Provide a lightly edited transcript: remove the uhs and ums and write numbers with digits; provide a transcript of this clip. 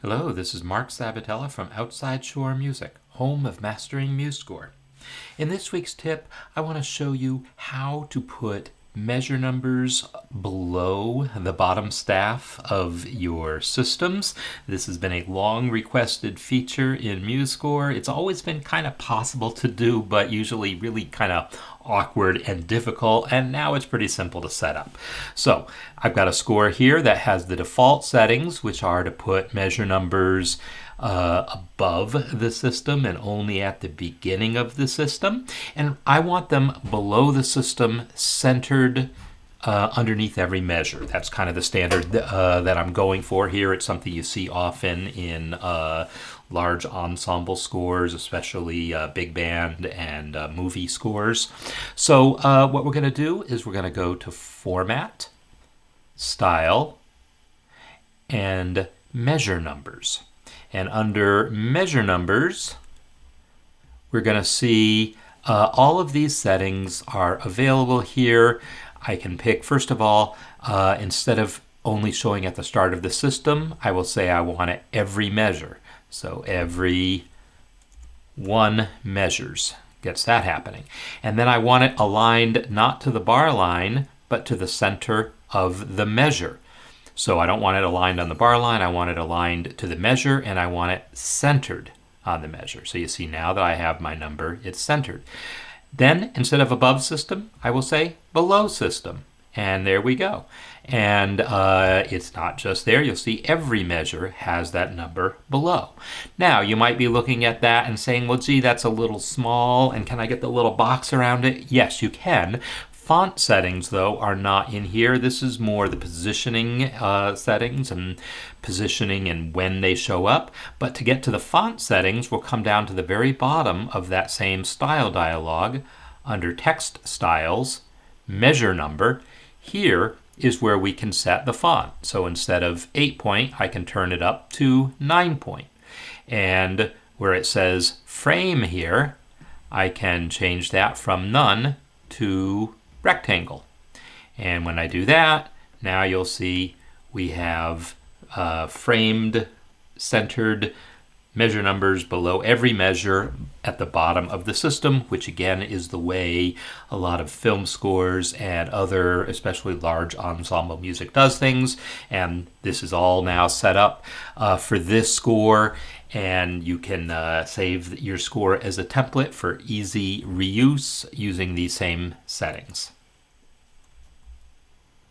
Hello, this is Mark Sabatella from Outside Shore Music, home of mastering MuseScore. In this week's tip, I want to show you how to put measure numbers below the bottom staff of your systems. This has been a long requested feature in MuseScore. It's always been kind of possible to do, but usually really kind of awkward and difficult, and now it's pretty simple to set up. So I've got a score here that has the default settings, which are to put measure numbers above the system and only at the beginning of the system. And I want them below the system, centered underneath every measure. That's kind of the standard that I'm going for here. It's something you see often in large ensemble scores, especially big band and movie scores. So what we're going to do is we're going to go to Format, Style, and Measure Numbers. And under Measure Numbers, we're going to see all of these settings are available here. I can pick, first of all, instead of only showing at the start of the system, I will say I want it every measure. So every one measures gets that happening. And then I want it aligned not to the bar line, but to the center of the measure. So I don't want it aligned on the bar line, I want it aligned to the measure, and I want it centered on the measure. So you see now that I have my number, it's centered. Then instead of above system, I will say below system. And there we go. And it's not just there. You'll see every measure has that number below. Now, you might be looking at that and saying, well, gee, that's a little small, and can I get the little box around it? Yes, you can. Font settings, though, are not in here. This is more the positioning settings and positioning and when they show up. But to get to the font settings, we'll come down to the very bottom of that same style dialog under Text Styles, Measure Number. Here is where we can set the font. So instead of 8-point, I can turn it up to 9-point. And where it says Frame here, I can change that from None to Rectangle. And when I do that, now you'll see we have framed, centered measure numbers below every measure at the bottom of the system, which again is the way a lot of film scores and other, especially large ensemble music, does things. And this is all now set up for this score, and you can save your score as a template for easy reuse using these same settings.